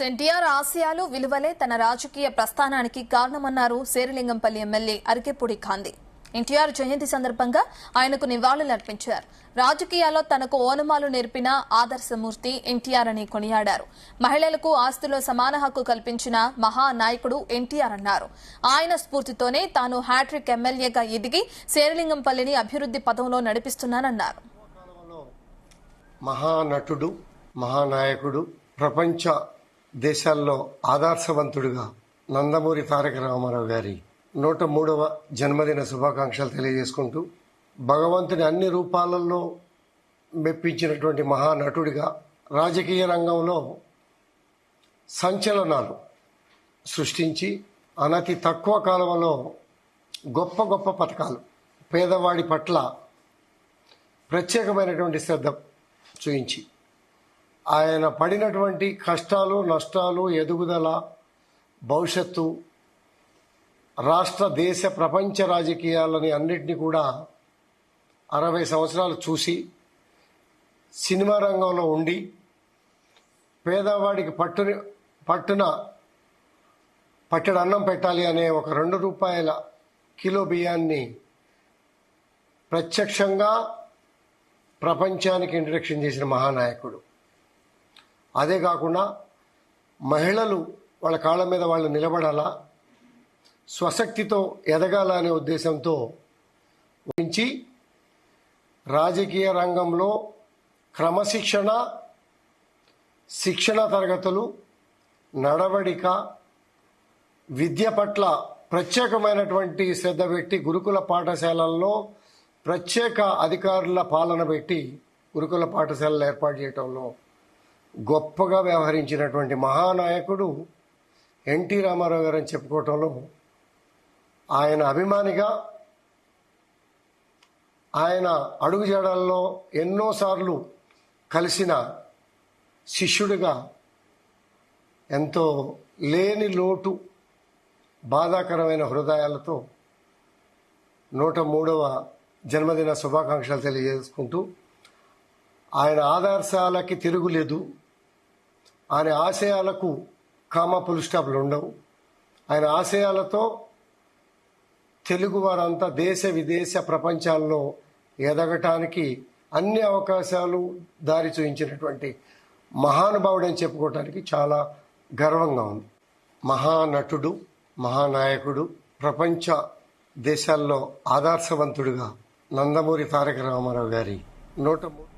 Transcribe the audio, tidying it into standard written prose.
ఎన్టీఆర్ ఆశయాలు విలువలే తన రాజకీయ ప్రస్థానానికి కారణమన్నారు శేరిలింగంపల్లి ఎమ్మెల్యే అరికెపూడి గాంధీ. ఎన్టీఆర్ జయంతి సందర్భంగా ఆయనకు నివాళులర్పించారు. రాజకీయాల్లో తనకు ఓనమాలు నేర్పిన ఆదర్శమూర్తి ఎన్టీఆర్ అని కొనియాడారు. మహిళలకు ఆస్తిలో సమాన హక్కు కల్పించిన మహానాయకుడు ఎన్టీఆర్ అన్నారు. ఆయన స్ఫూర్తితోనే తాను హ్యాట్రిక్ ఎమ్మెల్యేగా ఎదిగి శేరిలింగంపల్లిని అభివృద్ది పథంలో నడిపిస్తున్నానన్నారు. మహానటుడు, మహానాయకుడు, ప్రపంచ దేశాల్లో ఆదర్శవంతుడిగా నందమూరి తారక రామారావు గారి 103వ జన్మదిన శుభాకాంక్షలు తెలియజేసుకుంటూ, భగవంతుని అన్ని రూపాలలో మెప్పించినటువంటి మహానటుడిగా రాజకీయ రంగంలో సంచలనాలు సృష్టించి అనతి తక్కువ కాలంలో గొప్ప గొప్ప పథకాలు, పేదవాడి పట్ల ప్రత్యేకమైనటువంటి శ్రద్ధ చూయించి ఆయన పడినటువంటి కష్టాలు, నష్టాలు, ఎదుగుదల, భవిష్యత్తు, రాష్ట్ర, దేశ, ప్రపంచ రాజకీయాలని అన్నింటినీ కూడా 60 సంవత్సరాలు చూసి సినిమా రంగంలో ఉండి పేదవాడికి పట్టున పట్టెడు అన్నం పెట్టాలి అనే ఒక ₹2 కిలో బియ్యాన్ని ప్రత్యక్షంగా ప్రపంచానికి ఇంట్రడక్షన్ చేసిన మహానాయకుడు. అదే కాకుండా మహిళలు వాళ్ళ కాళ్ళ మీద వాళ్ళు నిలబడాలా, స్వశక్తితో ఎదగాల అనే ఉద్దేశంతో ఉంచి రాజకీయ రంగంలో క్రమశిక్షణ, శిక్షణ తరగతులు, నడవడిక, విద్య పట్ల ప్రత్యేకమైనటువంటి శ్రద్ధ పెట్టి గురుకుల పాఠశాలల్లో ప్రత్యేక అధికారుల పాలన పెట్టి గురుకుల పాఠశాలలు ఏర్పాటు చేయడంలో గొప్పగా వ్యవహరించినటువంటి మహానాయకుడు ఎన్టీ రామారావు గారు అని చెప్పుకోవటంలో, ఆయన అభిమానిగా, ఆయన అడుగుజాడల్లో ఎన్నోసార్లు కలిసిన శిష్యుడిగా ఎంతో లేని లోటు, బాధాకరమైన హృదయాలతో 103వ జన్మదిన శుభాకాంక్షలు తెలియజేసుకుంటూ, ఆయన ఆదర్శాలకి తిరుగులేదు, ఆయన ఆశయాలకు కామా ఫుల్ స్టాప్లు ఉండవు. ఆయన ఆశయాలతో తెలుగు వారంతా దేశ విదేశ ప్రపంచాల్లో ఎదగటానికి అన్ని అవకాశాలు దారి చూయించినటువంటి మహానుభావుడని చెప్పుకోవటానికి చాలా గర్వంగా ఉంది. మహానటుడు, మహానాయకుడు, ప్రపంచ దేశాల్లో ఆదర్శవంతుడిగా నందమూరి తారక రామారావు గారి 103